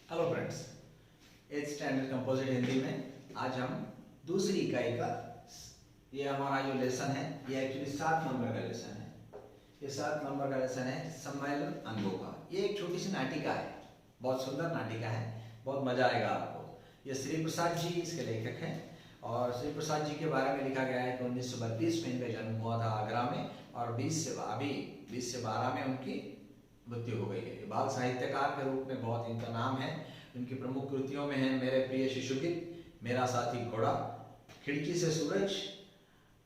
Hello friends, eight standard composite Hindi में आज हम दूसरी इकाई का ये हमारा जो लेसन है ये एक्चुअली 7 नंबर का लेसन है। ये 7 नंबर का लेसन है सम्मेलन अंगों का। ये एक छोटी सी नाटिका है, बहुत सुंदर नाटिका है, बहुत मजा आएगा आपको। ये श्री प्रसाद जी इसके लेखक हैं और श्री प्रसाद जी के बारे में लिखा गया है कि 1932 में इनका जन्म हुआ था आगरा में और 20 से 12 में उनकी मृत्यु हो गई है। ये बाल साहित्यकार के रूप में बहुत इनका नाम है। इनकी प्रमुख कृतियों में है मेरे प्रिय शिशुगीत, मेरा साथी घोड़ा, खिड़की से सूरज,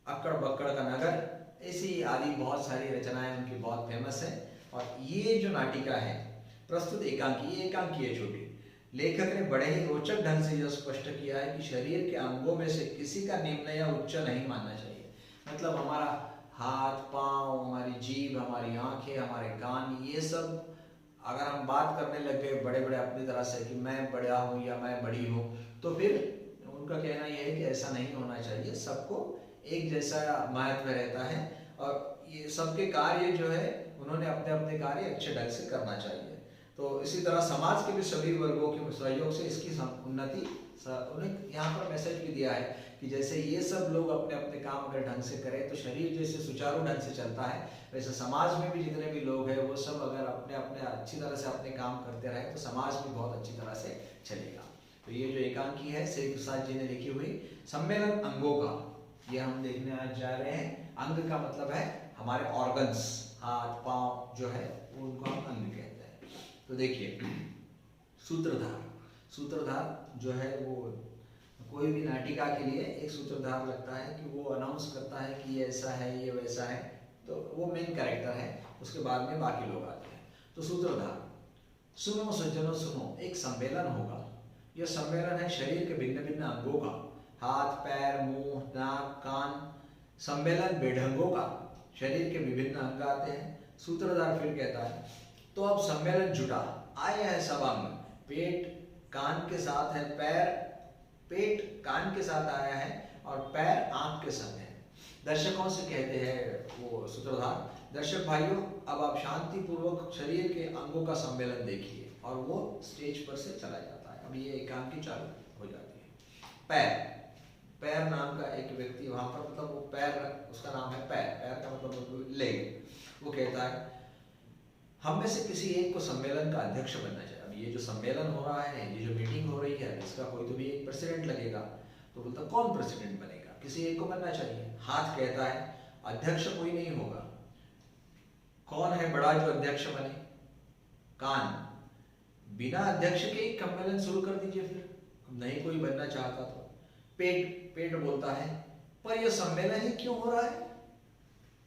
अक्कड़ बक्कड़ का नगर, ऐसी आदि बहुत सारी रचनाएं उनकी बहुत फेमस है। और ये जो नाटिका है प्रस्तुत एकांकी, ये एकांकी है छोटी। लेखक ने बड़े ही रोचक ढंग से यह स्पष्ट किया है कि शरीर के अंगों में से किसी का निम्न या उच्च नहीं मानना चाहिए। मतलब हमारा हाथ पांव, हमारी जीभ, हमारी आंखें, हमारे कान, ये सब अगर हम बात करने लग गए बड़े बड़े अपनी तरह से कि मैं बड़ा हूँ या मैं बड़ी हूँ, तो फिर उनका कहना यह है कि ऐसा नहीं होना चाहिए। सबको एक जैसा महत्व रहता है और ये सबके कार्य जो है उन्होंने अपने अपने कार्य अच्छे ढंग से करना चाहिए। तो इसी तरह समाज के भी सभी वर्गों के सहयोग से इसकी उन्नति, उन्हें यहाँ पर मैसेज भी दिया है कि जैसे ये सब लोग अपने अपने काम अगर ढंग से करें तो शरीर जैसे सुचारू ढंग से चलता है, वैसे समाज में भी जितने भी लोग हैं वो सब अगर अपने अपने अच्छी तरह से अपने काम करते रहे तो समाज भी बहुत अच्छी तरह से चलेगा। तो ये जो एकांकी है श्री प्रसाद जी ने लिखी हुई सम्मेलन अंगों का, ये हम देखने आज जा रहे हैं। अंग का मतलब है हमारे ऑर्गन्स, हाथ पांव जो है वो उनको हम अंग कहते हैं। तो देखिए सूत्रधार, सूत्रधार जो है वो कोई भी नाटिका के लिए एक सूत्रधार लगता है कि वो अनाउंस करता है कि ये ऐसा है ये वैसा है, तो वो मेन कैरेक्टर है, उसके बाद में बाकी लोग आते हैं। तो सूत्रधार, सुनो सज्जनों सुनो, एक सम्मेलन होगा। यह सम्मेलन है शरीर के भिन्न भिन्न अंगों का, हाथ पैर मुंह नाक कान, सम्मेलन बेढंगों का, शरीर के विभिन्न अंग आते हैं। सूत्रधार फिर कहता है तो अब सम्मेलन जुटा, आए हैं सब अंग, पेट कान के साथ है, पेट कान के साथ आया है और पैर आंख के संग है। दर्शकों से कहते हैं वो सूत्रधार, दर्शक भाइयों अब आप शांति पूर्वक शरीर के अंगों का सम्मेलन देखिए। और वो स्टेज पर से चला जाता है। अब ये एकांकी चालू हो जाती है। पैर नाम का एक व्यक्ति वहां पर, मतलब वो पैर, उसका नाम है पैर का मतलब लेग। वो कहता है हम में से किसी एक को सम्मेलन का अध्यक्ष बनना चाहिए। अब ये जो सम्मेलन हो रहा है, ये जो मीटिंग हो रही है, इसका कोई तो भी एक प्रेसिडेंट लगेगा। तो बोलता कौन प्रेसिडेंट बनेगा, किसी एक को बनना चाहिए। हाथ कहता है अध्यक्ष कोई नहीं होगा। कौन है बड़ा जो अध्यक्ष बने। कान, बिना अध्यक्ष के ही सम्मेलन शुरू कर दीजिए, फिर नहीं कोई बनना चाहता तो। पेट बोलता है पर यह सम्मेलन ही क्यों हो रहा है,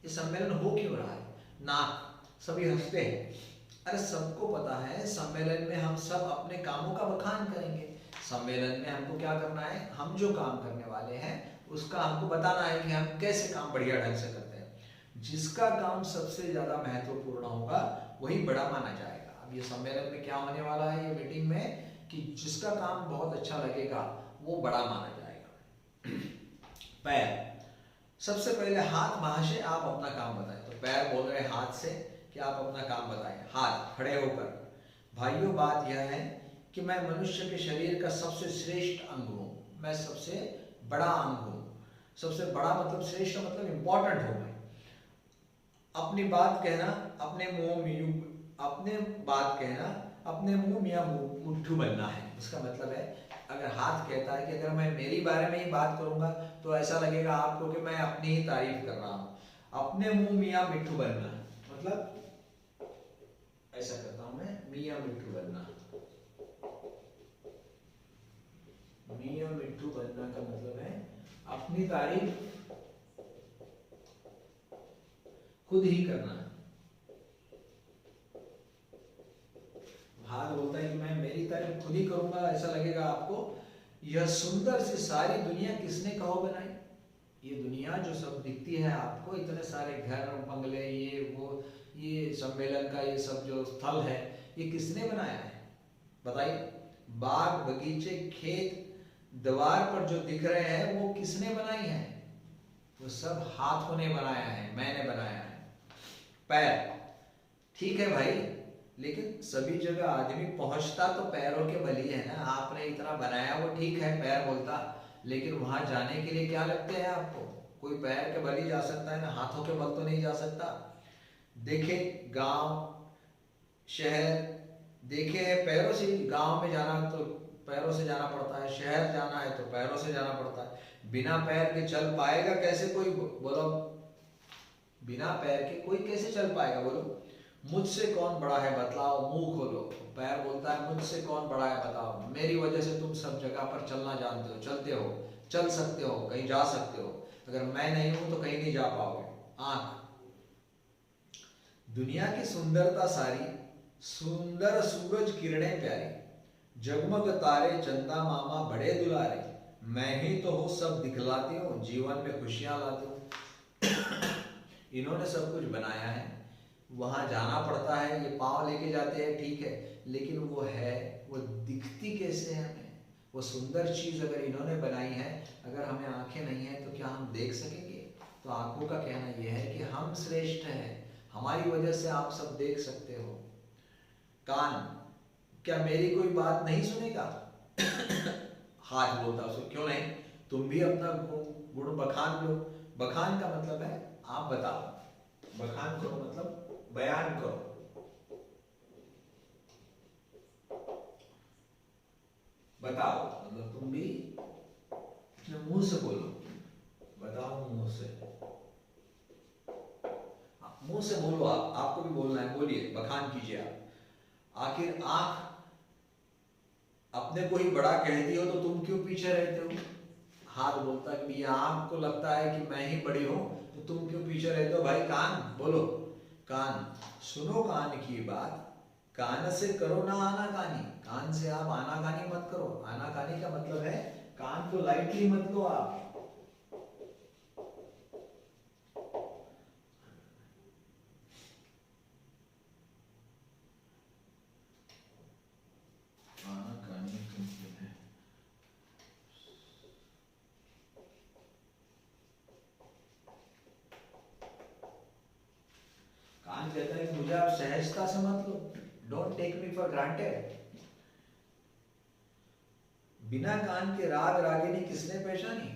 ये सम्मेलन हो क्यों रहा है। नाक, सभी हंसते हैं। अरे सबको पता है सम्मेलन में हम सब अपने कामों का बखान करेंगे। सम्मेलन में हमको क्या करना है, हम जो काम करने वाले हैं उसका हमको बताना है कि हम कैसे काम बढ़िया ढंग से करते हैं। जिसका काम सबसे ज्यादा महत्वपूर्ण होगा वही बड़ा माना जाएगा। अब ये सम्मेलन में क्या होने वाला है, ये मीटिंग में, कि जिसका काम बहुत अच्छा लगेगा वो बड़ा माना जाएगा। पैर, सबसे पहले हाथ महाशय आप अपना काम बताएं। तो पैर बोल रहे हाथ से कि आप अपना काम बताएं। हाथ खड़े होकर, भाइयों बात यह है कि मैं मनुष्य के शरीर का सबसे श्रेष्ठ अंग हूँ, मैं सबसे बड़ा अंग हूँ। सबसे बड़ा मतलब श्रेष्ठ मतलब इंपॉर्टेंट हूँ मैं। अपनी बात कहना अपने मुंह में, अपने बात कहना अपने मुंह में या मुट्ठू बनना है। उसका मतलब है अगर हाथ कहता है कि अगर मैं मेरी बारे में ही बात करूंगा तो ऐसा लगेगा आपको कि मैं अपनी ही तारीफ कर रहा हूं। अपने मुंह मियाँ मिट्ठू बनना मतलब ऐसा करता हूं मैं, मियाँ मिट्ठू बनना। मियाँ मिट्ठू बनना का मतलब है अपनी तारीफ खुद ही करना। हाथ बोलता है कि मैं मेरी तारीफ खुद ही करूंगा, ऐसा लगेगा आपको। यह सुंदर सी सारी दुनिया किसने कहो बनाई। ये दुनिया जो सब दिखती है आपको, इतने सारे घर बंगले ये वो, ये सम्मेलन का ये सब जो स्थल है, ये किसने बनाया है बताइए। बाग बगीचे खेत द्वार पर जो दिख रहे हैं वो किसने बनाई है, वो सब हाथों ने बनाया है, मैंने बनाया है। पैर, ठीक है भाई, लेकिन सभी जगह आदमी पहुंचता तो पैरों के बल ही है ना। आपने इतना बनाया वो ठीक है, पैर बोलता, लेकिन वहां जाने के लिए क्या लगते हैं आपको? कोई पैर के बल ही जा सकता है ना, हाथों के बल तो नहीं जा सकता। देखे गांव शहर, देखे पैरों से, गांव में जाना तो पैरों से जाना पड़ता है, शहर जाना है तो पैरों से जाना पड़ता है। बिना पैर के चल पाएगा कैसे कोई? बोलो, बिना पैर के कोई कैसे चल पाएगा? बोलो, मुझसे कौन बड़ा है बतलाओ, मुंह खोलो। पैर बोलता है मुझसे कौन बड़ा है बताओ, मेरी वजह से तुम सब जगह पर चलना जानते हो, चलते हो, चल सकते हो, कहीं जा सकते हो। अगर मैं नहीं हूं तो कहीं नहीं जा पाओगे। आंख, दुनिया की सुंदरता सारी, सुंदर सूरज किरणें प्यारी, जगमग तारे चंदा मामा बड़े दुलारे, मैं ही तो हूँ सब दिखलाती हूँ, जीवन में खुशियां लाती हूँ। इन्होंने सब कुछ बनाया है, वहां जाना पड़ता है, ये पाँव लेके जाते हैं ठीक है, लेकिन वो है, वो दिखती कैसे है हमें? वो सुंदर चीज अगर इन्होंने बनाई है, अगर हमें आंखें नहीं है तो क्या हम देख सकेंगे? तो आंखों का कहना यह है कि हम श्रेष्ठ हैं, हमारी वजह से आप सब देख सकते हो। कान, क्या मेरी कोई बात नहीं सुनेगा? हाथ बोलता उसको, क्यों नहीं, तुम भी अपना गुण बखान लो। बखान का मतलब है आप बताओ, बखान करो मतलब बयान करो, बताओ मतलब तुम भी मुंह से बोलो, बताओ मुंह से, मुंह से बोलो। आपको भी बोलना है, बोलिए, बखान कीजिए आप। आखिर आंख अपने को ही बड़ा कहती हो तो तुम क्यों पीछे रहते हो? हाथ बोलता है कि ये आंख को लगता है कि मैं ही बड़ी हूं तो तुम क्यों पीछे रहते हो? भाई कान बोलो, कान सुनो कान की बात, कान से करो ना आनाकानी, कान से आप आनाकानी मत करो। आनाकानी का मतलब है कान को लाइटली मत लो आप। कान कहता है कि मुझे आप सहजता से मत लो, don't take me for granted. बिना कान के राग रागिनी किसने पहचानी?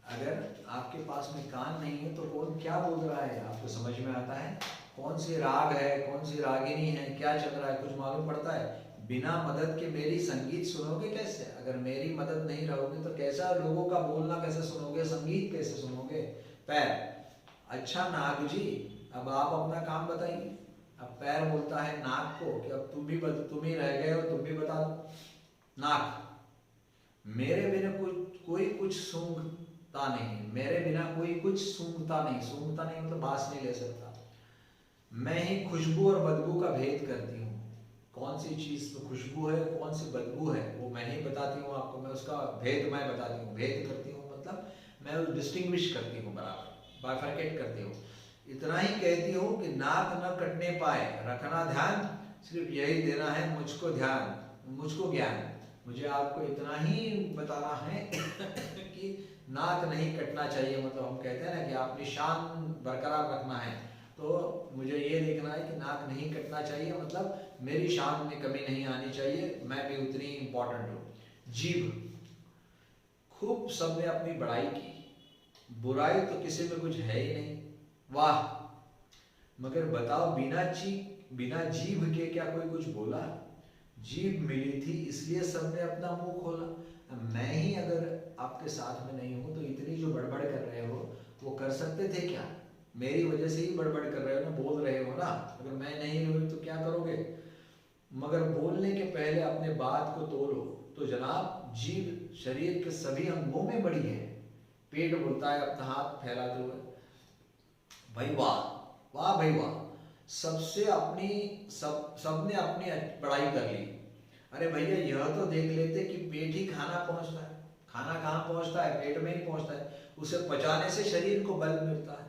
अगर आपके पास में कान नहीं है तो कौन क्या बोल रहा है आपको समझ में आता है? कौन सी राग है, कौन सी रागिनी है, क्या चल रहा है, कुछ मालूम पड़ता है? बिना मदद के मेरी संगीत सुनोगे कैसे? अगर मेरी मदद नहीं रहोगे तो कैसा लोगों का बोलना कैसे सुनोगे, संगीत कैसे सुनोगे? पैर, अच्छा नाग जी, अब आप अपना काम बताइए। अब पैर बोलता है नाक को कि अब तुम ही रह गए हो, तुम भी बता दो। नाक, मेरे बिना कोई कुछ सूंघता नहीं, मेरे बिना कोई कुछ सूंघता नहीं, सूंघता नहीं मतलब बास नहीं ले सकता। मैं ही खुशबू और बदबू का भेद करती हूँ। कौन सी चीज में खुशबू है, कौन सी बदबू है, वो मैं ही बताती हूँ आपको, मैं उसका भेद मैं बताती हूँ। भेद करती हूँ मतलब मैं डिस्टिंग्विश करती हूँ, बराबर बाइफरकेट करती हूँ। इतना ही कहती हूँ कि नाक न कटने पाए, रखना ध्यान, सिर्फ यही देना है मुझको ध्यान, मुझको ज्ञान। मुझे आपको इतना ही बताना है कि नाक नहीं कटना चाहिए, मतलब हम कहते हैं ना कि अपनी शान बरकरार रखना है, तो मुझे ये देखना है कि नाक नहीं कटना चाहिए, मतलब मेरी शान में कमी नहीं आनी चाहिए, मैं भी उतनी इंपॉर्टेंट हूँ। जीभ, खूब सबने अपनी बड़ाई की, बुराई तो किसी में कुछ है ही नहीं। वाह, मगर बताओ बिना जीभ के क्या कोई कुछ बोला? जीभ मिली थी इसलिए सबने अपना मुंह खोला। मैं ही अगर आपके साथ में नहीं हूं तो इतनी जो बड़बड़ कर रहे हो वो कर सकते थे क्या? मेरी वजह से ही बड़बड़ कर रहे हो ना, बोल रहे हो ना। अगर मैं नहीं रहूं तो क्या करोगे? मगर बोलने के पहले अपने बात को तोलो। तो जनाब, जीभ शरीर के सभी अंगों में बड़ी है। पेट बोलता है अपना हाथ फैलाते हुए, भाई वाह, वाह भाई वाह, सबने अपनी बड़ाई कर ली। अरे भैया, यह तो देख लेते कि पेट ही खाना पहुंचता है। खाना कहाँ पहुंचता है? पेट में ही पहुंचता है। उसे पचाने से शरीर को बल मिलता है,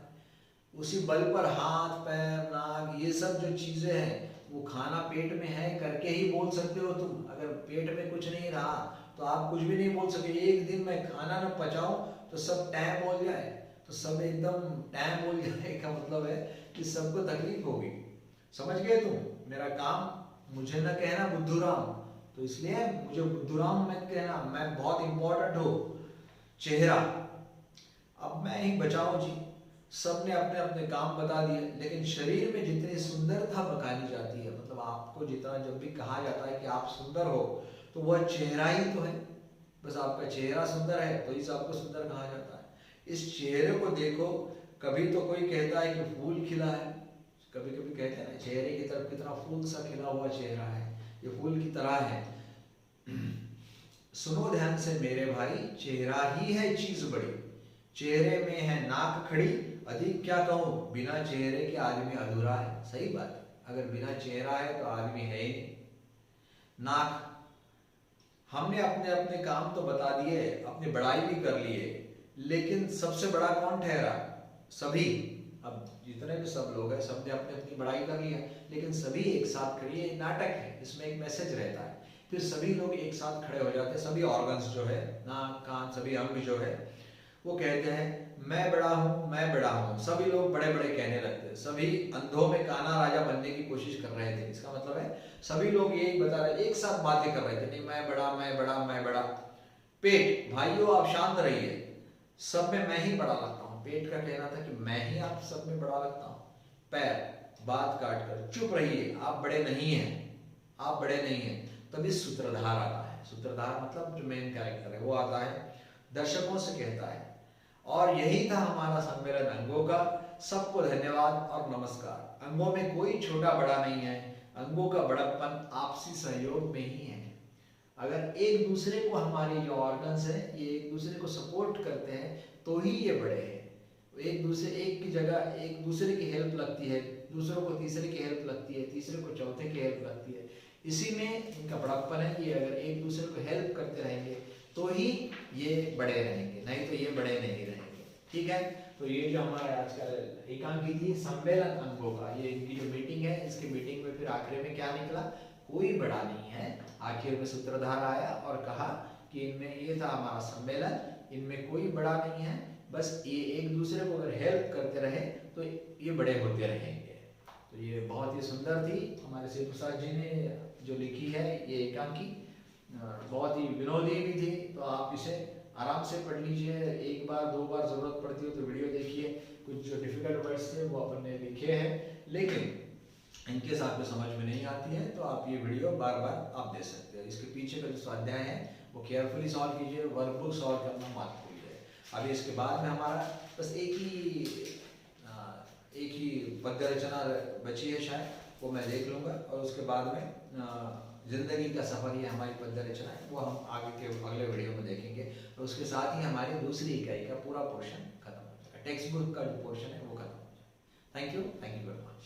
उसी बल पर हाथ पैर नाक ये सब जो चीजें हैं वो खाना पेट में है करके ही बोल सकते हो तुम। अगर पेट में कुछ नहीं रहा तो आप कुछ भी नहीं बोल सके। एक दिन मैं खाना न पचाऊं तो सब टैम बोल जाए, तो सब एकदम टैम बोल जाए का मतलब है कि सबको तकलीफ होगी। समझ गए तुम मेरा काम? मुझे न कहना बुद्धूराम, तो इसलिए मुझे बुद्धूराम मत कहना, मैं बहुत इंपॉर्टेंट हूँ। चेहरा, अब मैं ही बचाऊं जी, सबने अपने अपने काम बता दिए, लेकिन शरीर में जितनी सुंदरता बखानी जाती है, मतलब आपको जितना जब भी कहा जाता है कि आप सुंदर हो, तो वह चेहरा ही तो है। बस आपका चेहरा सुंदर है तो इस आपको सुंदर कहा जाता है। इस चेहरे को देखो, कभी तो कोई कहता है कि फूल खिला है, कभी कभी कहते हैं ना चेहरे की तरफ कितना फूल सा खिला हुआ चेहरा है, ये फूल की तरह है। सुनो ध्यान से मेरे भाई, चेहरा ही है चीज बड़ी, चेहरे में है नाक खड़ी, अधिक क्या कहूं, बिना चेहरे के आदमी अधूरा है। सही बात है, अगर बिना चेहरा है तो आदमी है ही नहीं। नाक, हमने अपने अपने काम तो बता दिए, अपनी बड़ाई भी कर लिए, लेकिन सबसे बड़ा कौन ठहरा? सभी। अब जितने भी सब लोग हैं, सबने अपनी अपनी बड़ाई कर लिया, लेकिन सभी एक साथ खड़े, ये नाटक है, इसमें एक मैसेज रहता है। फिर सभी लोग एक साथ खड़े हो जाते हैं, सभी ऑर्गन्स जो है, नाक कान सभी अंग जो है, वो कहते हैं मैं बड़ा हूँ, मैं बड़ा हूँ। सभी लोग बड़े बड़े कहने लगते हैं, सभी अंधों में काना राजा बनने की कोशिश कर रहे थे। इसका मतलब है सभी लोग यही बता रहे, एक साथ बातें कर रहे थे, नहीं मैं बड़ा, मैं बड़ा, मैं बड़ा। पेट, भाइयों आप शांत रहिए, सब में मैं ही बड़ा लगता हूँ। पेट का कहना था कि मैं ही आप सब में बड़ा लगता हूँ। पैर, बात काट कर, चुप रहिए, आप बड़े नहीं हैं, आप बड़े नहीं हैं। तभी सूत्रधार आता है, सूत्रधार मतलब जो मेन कैरेक्टर है वो आता है, दर्शकों से कहता है, और यही था हमारा सम्मेलन अंगों का। सबको धन्यवाद और नमस्कार। अंगों में कोई छोटा बड़ा नहीं है, अंगों का बड़प्पन आपसी सहयोग में ही है। अगर एक दूसरे को, हमारे जो ऑर्गन्स हैं ये एक दूसरे को सपोर्ट करते हैं तो ही ये बड़े हैं। एक दूसरे, एक की जगह एक दूसरे की हेल्प लगती है, दूसरों को तीसरे की हेल्प लगती है, तीसरे को चौथे की हेल्प लगती है, इसी में इनका बड़प्पन है कि अगर एक दूसरे को हेल्प करते रहेंगे तो ही ये बड़े रहेंगे, नहीं तो ये बड़े नहीं रहेंगे। ठीक है, तो ये जो हमारा आज का एकांकी थी सम्मेलन अंगों का, ये इनकी जो मीटिंग है, इसकी मीटिंग में फिर आखिर में क्या निकला, कोई बड़ा नहीं है। आखिर में सूत्रधार आया और कहा कि इनमें ये था हमारा सम्मेलन, इनमें कोई बड़ा नहीं है, बस ये एक दूसरे को अगर हेल्प करते रहे तो ये बड़े होते रहेंगे। तो ये बहुत ही सुंदर थी, हमारे शिव प्रसाद जी ने जो लिखी है ये एकांकी, बहुत ही विनोदी भी थी। तो आप इसे आराम से पढ़ लीजिए, एक बार दो बार जरूरत पड़ती हो तो वीडियो देखिए। कुछ जो डिफिकल्ट वर्ड्स थे वो अपन ने लिखे हैं, लेकिन इनके साथ में समझ में नहीं आती है तो आप ये वीडियो बार बार आप दे सकते हैं। इसके पीछे का जो स्वाध्याय है वो केयरफुली सॉल्व कीजिए, वर्कबुक सॉल्व करना मत भूलिए। अभी इसके बाद में हमारा बस एक ही पद्य रचना बची है शायद, वो मैं देख लूँगा, और उसके बाद में जिंदगी का सफर, ये हमारी पद्य रचना है, वो हम आगे के अगले वीडियो में देखेंगे। और उसके साथ ही हमारी दूसरी इकाई का पूरा पोर्शन खत्म हो जाएगा, टेक्स्ट बुक का जो पोर्शन है वो खत्म हो जाएगा। Thank you very much.